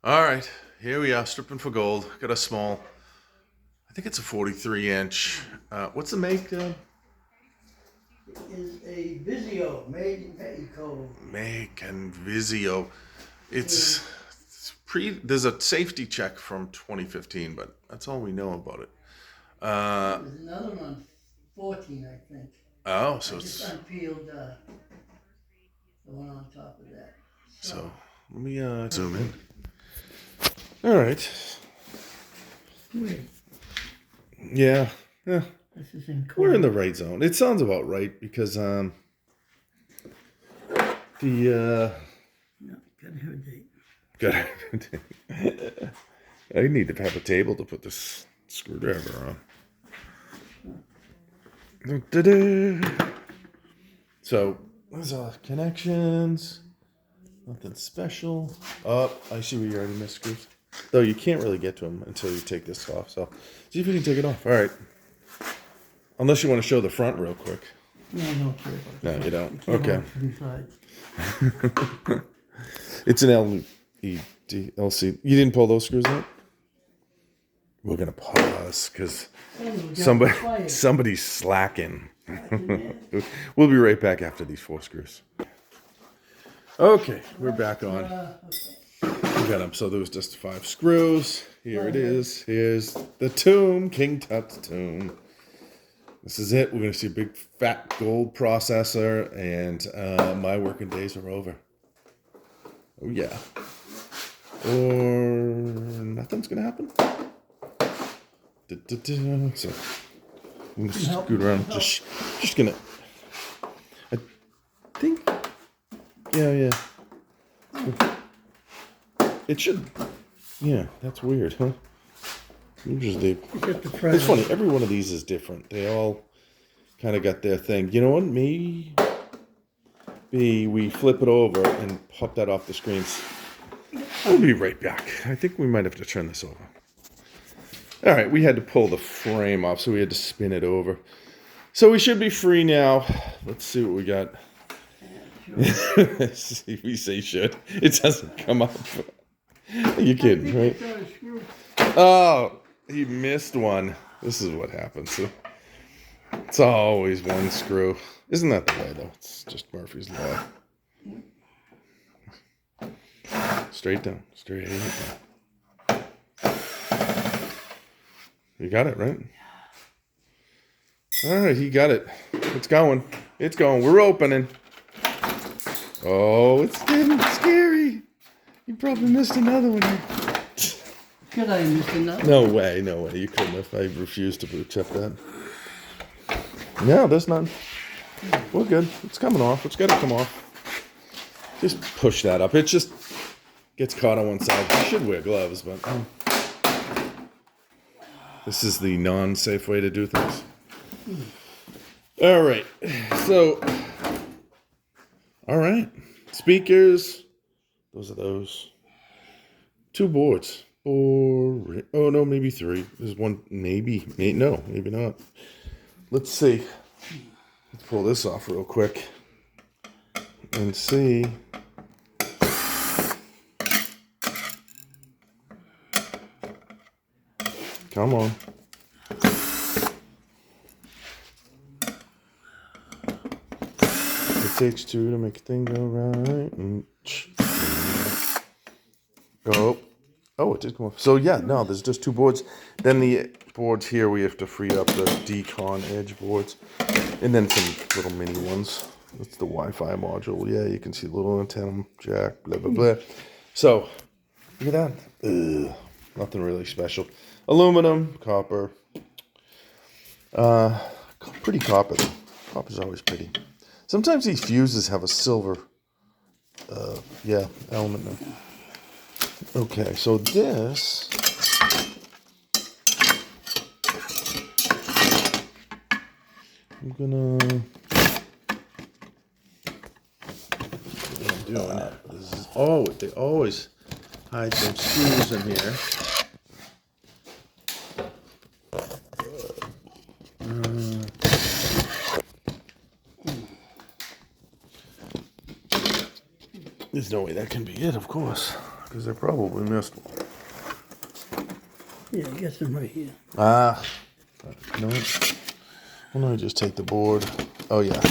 All right, here we are, stripping for gold. Got a small, I think it's a 43 inch. What's the make? Is a Vizio made in Mexico. Make and Vizio. It's, And there's a safety check from 2015, but that's all we know about it. there's another one, 14, I think. Oh, I so just it's, unpeeled the one on top of that. so let me zoom in. All right. Wait, Yeah, yeah, this is in we're in the color. right zone. It sounds about right because the No, gotta have a date. got I need to have a table to put this screwdriver on. Da-da-da. So, there's connections. Nothing special. Oh, I see where you already missed screws. Though you can't really get to them until you take this off. So, see if you can take it off. All right. Unless you want to show the front real quick. No, I don't care about No, that. you don't. Care Okay. about three sides. It's an LED LC. You didn't pull those screws out? We're gonna pause because somebody's slacking. We'll be right back after these 4 screws. Okay, we're back on. We got them. So there was just 5 screws. Here it is. Here's the tomb, King Tut's tomb. This is it. We're gonna see a big fat gold processor, and my working days are over. Oh yeah. Or nothing's gonna happen. So I'm gonna scoot around. Just gonna. I think. Yeah. It should. Yeah, that's weird, huh? Usually, it's funny. Every one of these is different. They all kind of got their thing. You know what? Maybe we flip it over and pop that off the screens. We'll be right back. I think we might have to turn this over. All right, we had to pull the frame off, so we had to spin it over. So we should be free now. Let's see what we got. We say should. It doesn't come up. You're kidding, right? Oh, he missed one. This is what happens. It's always one screw. Isn't that the way, though? It's just Murphy's Law. Straight down. Straight down. You got it, right? All right, he got it. It's going. It's going. We're opening. Oh, it's getting scary. You probably missed another one. Could I miss another? No way. No way. You couldn't have. I refuse to boot check that. No, there's none. We're good. It's coming off. It's got to come off. Just push that up. It just gets caught on one side. You should wear gloves, but this is the non-safe way to do things. All right. So, all right. Speakers. Those are those. 2 boards. Oh, no, maybe 3. There's one, maybe. No, maybe not. Let's see. Let's pull this off real quick and see. Come on. It takes 2 to make a thing go right. Oh, it did come off. So yeah, no, there's just 2 boards. Then the boards here, we have to free up the decon edge boards. And then some little mini ones. That's the Wi-Fi module. Yeah, you can see the little antenna jack, blah, blah, blah. So, look at that. Ugh, nothing really special. Aluminum, copper. Pretty copper. Copper's always pretty. Sometimes these fuses have a silver, element in them. Okay, so this. I'm gonna. I'm doing it. This is they always hide some screws in here. There's no way that can be it, of course. because I probably missed one. Yeah, I guess them right here. Ah, you know what? Why don't I just take the board? Oh yeah.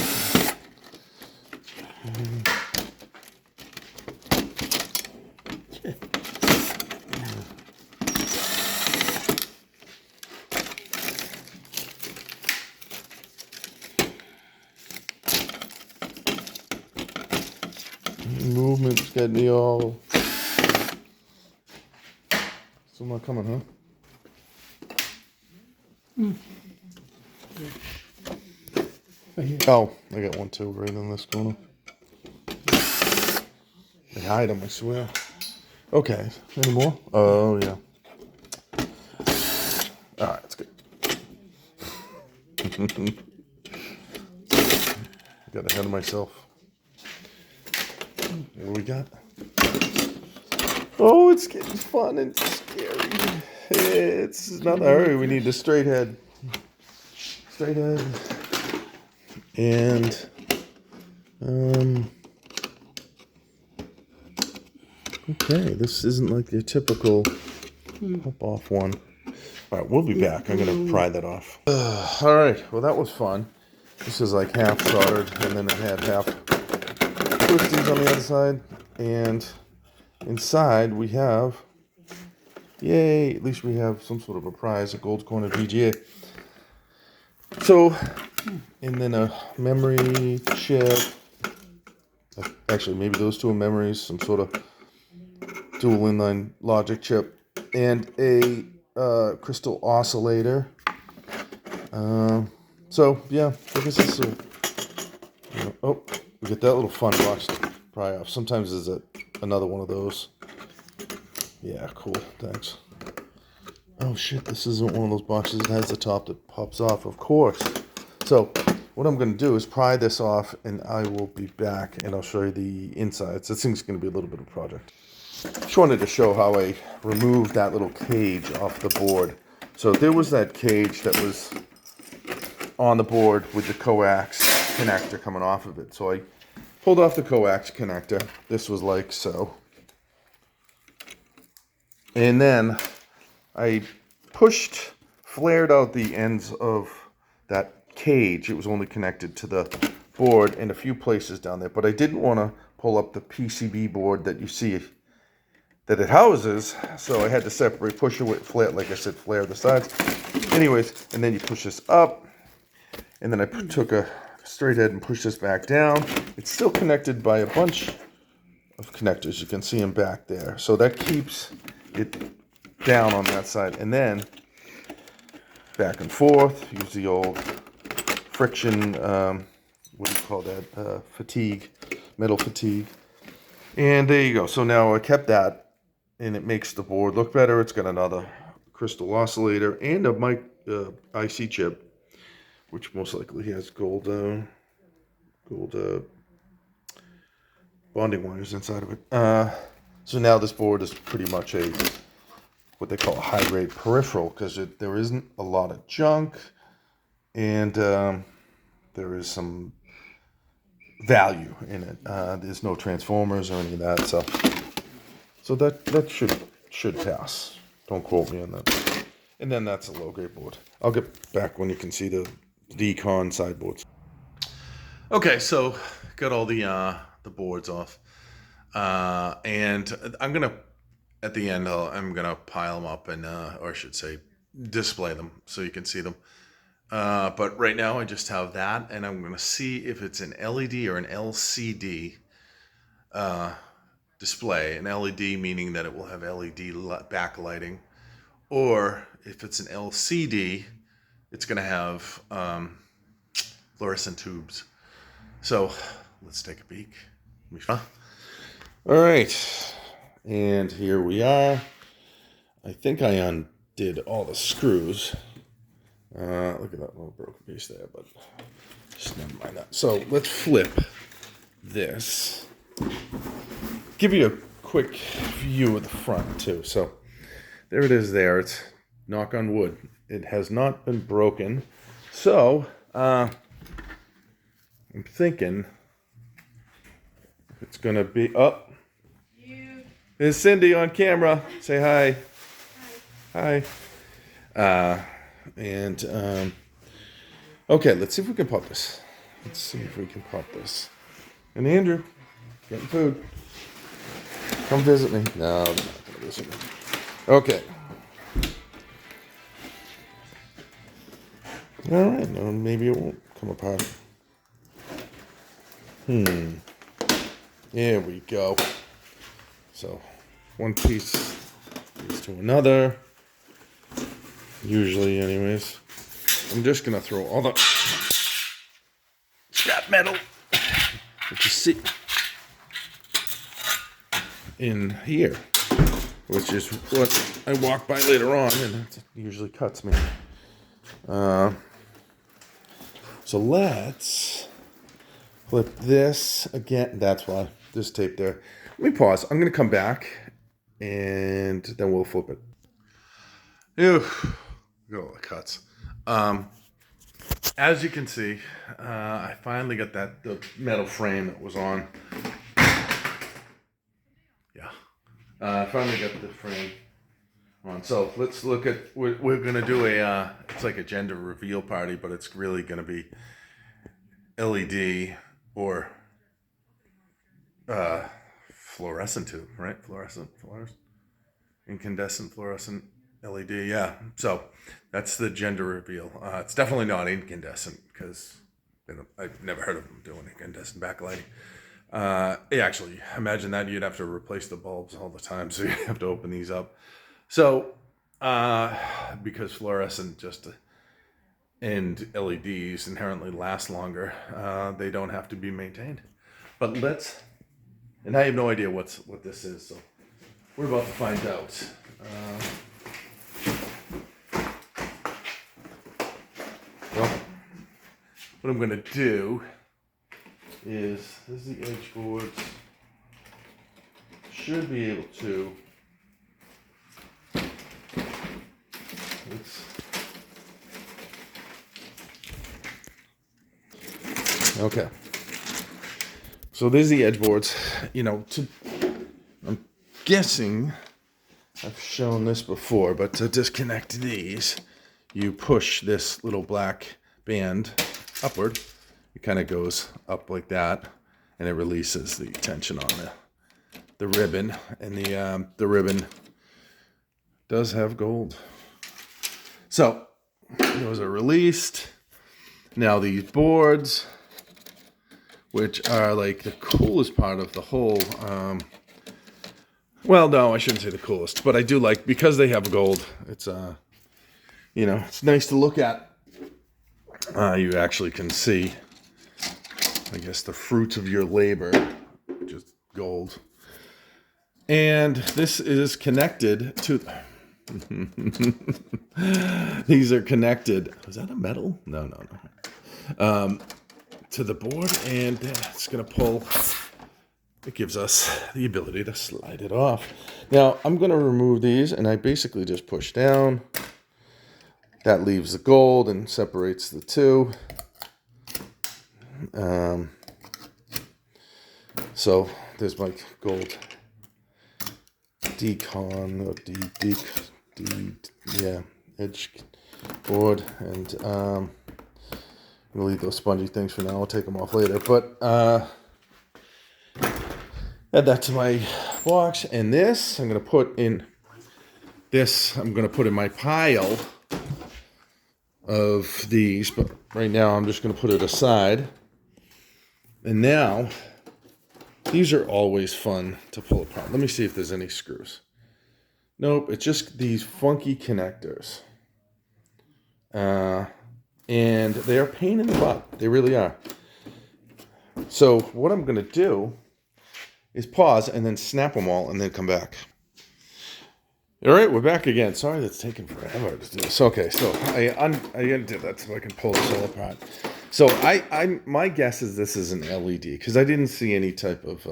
Movement's got me all. Still not coming, huh? Right here. Oh, I got one too, right in this corner. They hide them, I swear. Okay, any more? Oh, yeah. Alright, that's good. Got ahead of myself. What do we got? Oh, it's getting fun and scary. It's not a hurry. We need the straight head. Straight head. And, okay, this isn't like your typical pop off one. All right, we'll be back. I'm going to pry that off. All right, well, that was fun. This is like half soldered, and then it had half twisties on the other side. And inside we have, yay, at least we have some sort of a prize, a gold corner VGA. So, and then a memory chip. Actually, maybe those two are memories, some sort of dual inline logic chip, and a crystal oscillator. So yeah, I guess this will. Oh, we get that little fun box to pry off. Sometimes there's another one of those. Yeah, cool. Thanks. Oh shit, this isn't one of those boxes that has the top that pops off, of course. So what I'm going to do is pry this off, and I will be back, and I'll show you the insides. This thing's going to be a little bit of a project. Just wanted to show how I removed that little cage off the board. So there was that cage that was on the board with the coax connector coming off of it. So I pulled off the coax connector. This was like so. And then I flared out the ends of that cage. It was only connected to the board in a few places down there. But I didn't want to pull up the PCB board that you see that it houses. So I had to separate, push away, flare, like I said, flare the sides. Anyways, and then you push this up. And then I took a straight head and pushed this back down. It's still connected by a bunch of connectors. You can see them back there. So that keeps it down on that side. And then back and forth, use the old friction, what do you call that? Fatigue, metal fatigue. And there you go. So now I kept that, and it makes the board look better. It's got another crystal oscillator and a mic IC chip, which most likely has gold bonding wires inside of it. So now this board is pretty much what they call a high-grade peripheral, because there isn't a lot of junk, and there is some value in it. There's no transformers or any of that, so that should pass. Don't quote me on that. And then that's a low-grade board. I'll get back when you can see the decon sideboards. Okay, so got all the boards off, and I'm gonna at the end I'm gonna pile them up and or I should say display them so you can see them. But right now I just have that, and I'm gonna see if it's an LED or an LCD display. An LED meaning that it will have LED backlighting, or if it's an LCD, it's gonna have fluorescent tubes. So let's take a peek. All right, and here we are. I think I undid all the screws. Look at that little broken piece there, but just never mind that. So let's flip this. Give you a quick view of the front too. So there it is there. It's, knock on wood, it has not been broken. So I'm thinking it's gonna be up. There's Cindy on camera. Say hi. Hi. Okay, let's see if we can pop this. Let's see if we can pop this. And Andrew, getting food. Come visit me. No, they're not gonna visit me. Okay. All right. No, maybe it won't come apart. There we go. So, one piece leads to another. Usually, anyways. I'm just gonna throw all the scrap metal that you see in here, which is what I walk by later on, and it usually cuts me. So let's flip this again. That's why this tape there. Let me pause. I'm gonna come back, and then we'll flip it. Ew, got all the cuts. As you can see, I finally got the metal frame that was on. Yeah, I finally got the frame on. So let's look at. We're gonna do a. It's like a gender reveal party, but it's really gonna be LED or fluorescent tube, right? Fluorescent, incandescent fluorescent LED. Yeah. So that's the gender reveal. It's definitely not incandescent because I've never heard of them doing incandescent backlighting. Yeah, actually, imagine that you'd have to replace the bulbs all the time, so you have to open these up. So, because fluorescent and LEDs inherently last longer, they don't have to be maintained. But and I have no idea what this is, so we're about to find out. Well, what I'm going to do is, this is the edge boards. Should be able to. Okay. So there's the edge boards. I'm guessing I've shown this before, but to disconnect these, you push this little black band upward. It kind of goes up like that, and it releases the tension on the ribbon, and the ribbon does have gold. So those are released. Now these boards, which are like the coolest part of the whole. Well, no, I shouldn't say the coolest, but I do like, because they have gold. It's it's nice to look at. You actually can see, I guess, the fruits of your labor, just gold. And this is connected to. These are connected. Is that a metal? No. To the board, and it's going to pull. It gives us the ability to slide it off. Now, I'm going to remove these, and I basically just push down. That leaves the gold and separates the two. So there's my gold decon, or edge board, and I'm gonna leave those spongy things for now. I'll take them off later, but add that to my box, and this I'm gonna put in. I'm gonna put in my pile of these, but right now I'm just gonna put it aside. And now these are always fun to pull apart. Let me see if there's any screws. Nope, it's just these funky connectors. And they are a pain in the butt. They really are. So what I'm going to do is pause and then snap them all and then come back. All right, we're back again. Sorry that's taking forever to do this. Okay, so I undid that so I can pull this all apart. So my guess is this is an LED, because I didn't see any type of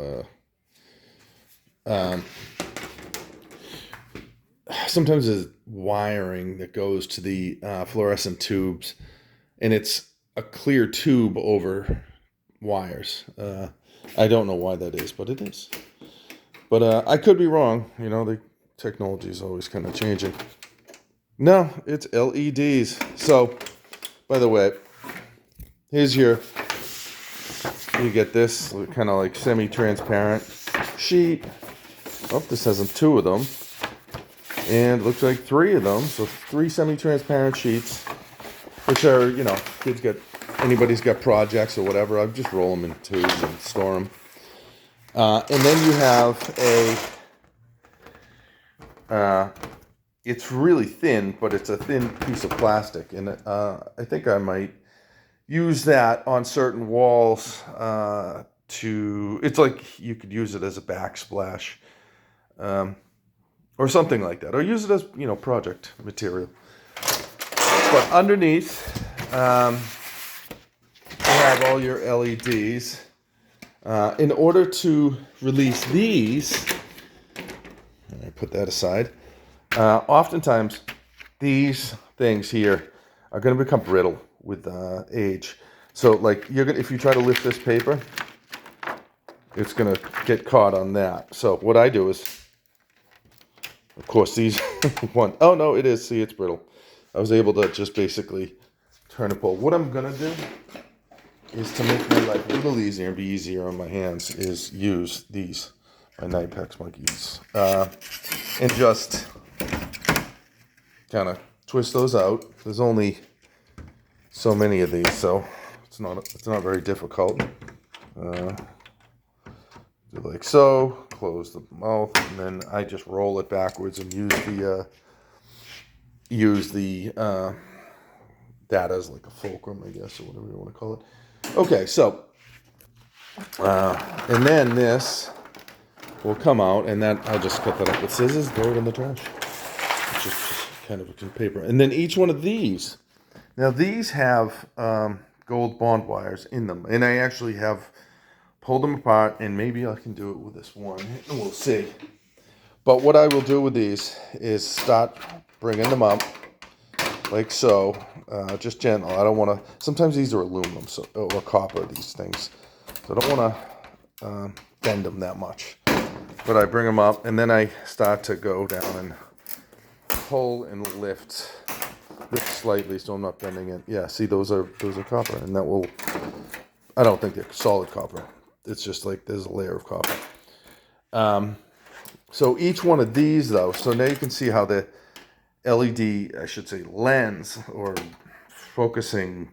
sometimes there's wiring that goes to the fluorescent tubes, and it's a clear tube over wires. I don't know why that is, but it is. But I could be wrong. You know, the technology is always kind of changing. No, it's LEDs. So, by the way, here's you get this kind of like semi-transparent sheet. Oh, this has two of them. And it looks like three of them. So 3 semi-transparent sheets, which are, you know, anybody's got projects or whatever. I just roll them in tubes and store them. And then you have it's really thin, but it's a thin piece of plastic. And I think I might use that on certain walls it's like you could use it as a backsplash. Or something like that, or use it as, you know, project material. But underneath, you have all your LEDs. In order to release these, I put that aside. Oftentimes, these things here are going to become brittle with age. So, like, if you try to lift this paper, it's going to get caught on that. So, what I do is, of course, these oh no, it is. See, it's brittle. I was able to just basically turn and pull. What I'm gonna do is, to make my life a little easier and be easier on my hands, is use these, my Nipex monkeys, and just kind of twist those out. There's only so many of these, so it's not very difficult. Do like so. Close the mouth, and then I just roll it backwards and use the that as like a fulcrum, I guess, or whatever you want to call it. Okay, so and then this will come out, and then I'll just cut that up with scissors, throw it in the trash. It's just kind of a paper. And then each one of these, now these have gold bond wires in them, and I actually have pulled them apart, and maybe I can do it with this one. We'll see. But what I will do with these is start bringing them up, like so, just gentle. I don't want to. Sometimes these are aluminum or copper. These things, so I don't want to bend them that much. But I bring them up, and then I start to go down and pull and lift slightly, so I'm not bending it. Yeah, see, those are copper, and that will. I don't think they're solid copper. It's just like there's a layer of copper. So each one of these, though, so now you can see how the LED, I should say, lens or focusing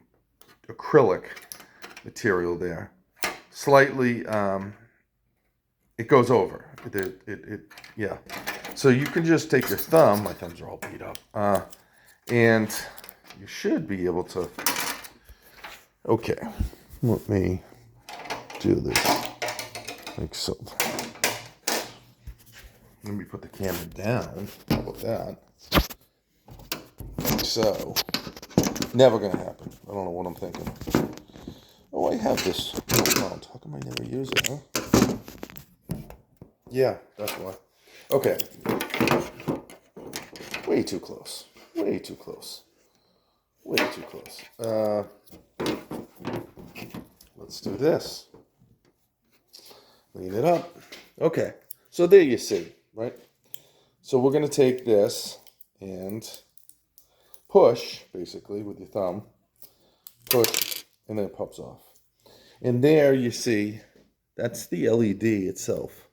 acrylic material there, slightly, it goes over. Yeah. So you can just take your thumb, my thumbs are all beat up, and you should be able to, okay, let me do this like so. Let me put the camera down. How about that? Like so. Never gonna happen. I don't know what I'm thinking. Oh, I have this mount. How come I never use it, huh? Yeah, that's why. Okay. Way too close. Way too close. Way too close. Let's do this. Lean it up. Okay. So there you see, right? So we're going to take this and push, basically, with your thumb. Push, and then it pops off. And there you see, that's the LED itself.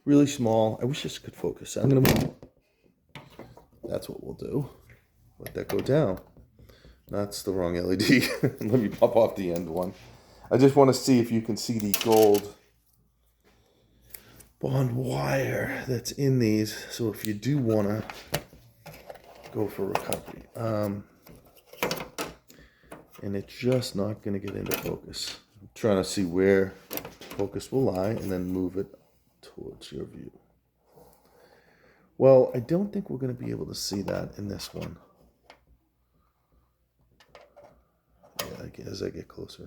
Really small. I wish this could focus. I'm going to move. That's what we'll do. Let that go down. That's the wrong LED. Let me pop off the end one. I just want to see if you can see the gold bond wire that's in these. So if you do want to go for recovery. And it's just not going to get into focus. I'm trying to see where focus will lie and then move it towards your view. Well, I don't think we're going to be able to see that in this one. Yeah, as I get closer,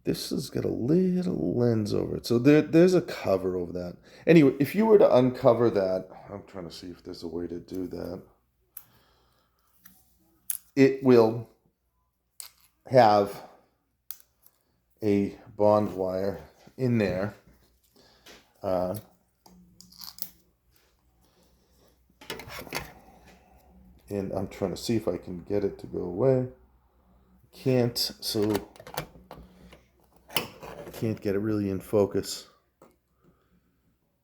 this has got a little lens over it. So there's a cover over that. Anyway, if you were to uncover that, I'm trying to see if there's a way to do that. It will have a bond wire in there. And I'm trying to see if I can get it to go away. Can't, so can't get it really in focus.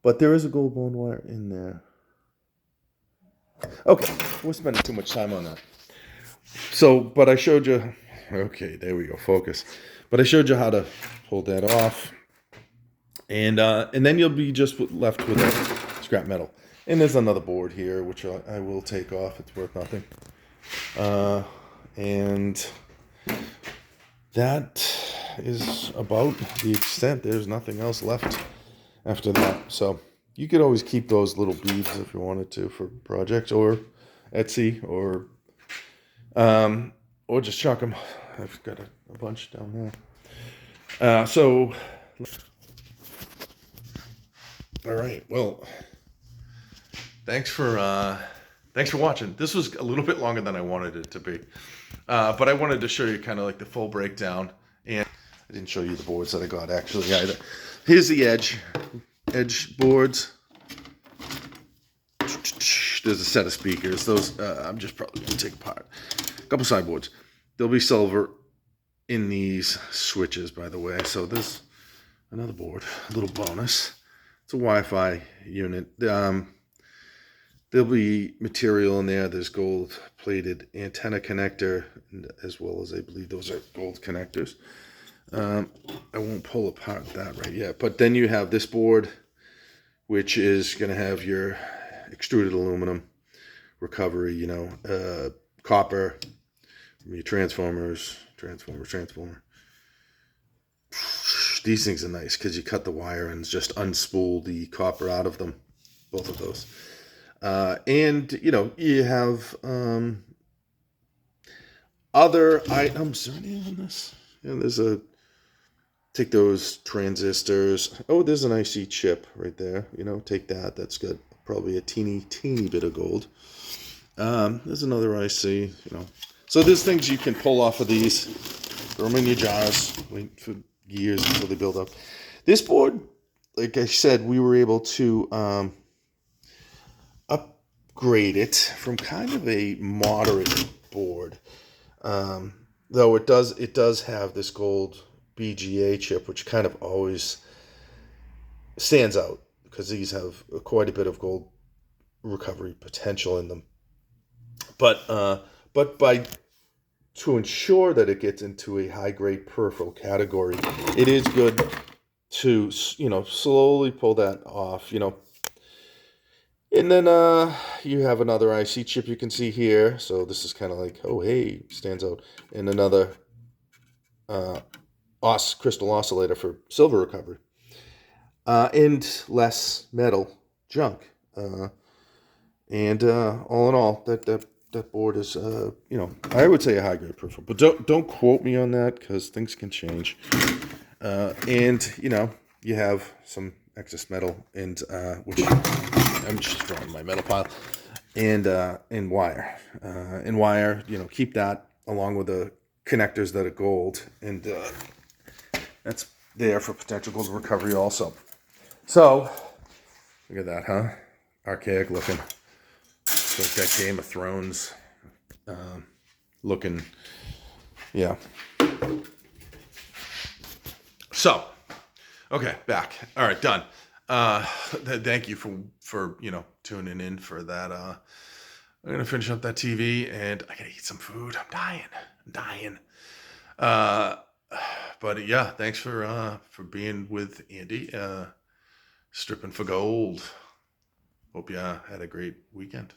But there is a gold bond wire in there. Okay, we're spending too much time on that. So, but I showed you, okay, there we go, focus. But I showed you how to pull that off. And then you'll be just left with a scrap metal. And there's another board here, which I will take off. It's worth nothing. And that is about the extent. There's nothing else left after that. So you could always keep those little beads if you wanted to for projects or Etsy or just chuck them. I've got a bunch down there. So, all right. Well, thanks for watching. This was a little bit longer than I wanted it to be, but I wanted to show you kind of like the full breakdown. And I didn't show you the boards that I got actually either. Here's the edge boards. There's a set of speakers. Those I'm just probably going to take apart. A couple sideboards. There'll be silver in these switches, by the way. So there's another board, a little bonus. It's a Wi-Fi unit. There'll be material in there. There's gold-plated antenna connector, as well as I believe those are gold connectors. I won't pull apart that right yet. But then you have this board, which is going to have your extruded aluminum recovery, copper, your transformer. These things are nice because you cut the wire and just unspool the copper out of them, both of those. And, you have other items. Is there anything on this? Yeah, take those transistors. Oh, there's an IC chip right there. Take that. That's got probably a teeny bit of gold. There's another IC, So there's things you can pull off of these. Throw them in your jars. Wait for years until they build up. This board, like I said, we were able to upgrade it from kind of a moderate board. Though it does have this gold BGA chip, which kind of always stands out because these have quite a bit of gold recovery potential in them. But to ensure that it gets into a high-grade peripheral category, it is good to, slowly pull that off, And then you have another IC chip you can see here. So this is kind of like, oh, hey, stands out. And another crystal oscillator for silver recovery. And less metal junk. And all in all, that board is, I would say a high-grade peripheral. But don't quote me on that because things can change. And, you have some excess metal, and which I'm just throwing my metal pile, and wire. And wire, keep that along with the connectors that are gold. And that's there for potential gold recovery also. So, look at that, huh? Archaic looking. It's like that Game of Thrones looking. Yeah. So, okay, back. All right, done. Thank you for tuning in for that. I'm gonna finish up that TV and I gotta eat some food. I'm dying. But yeah, thanks for being with Andy. Stripping for gold. Hope you had a great weekend.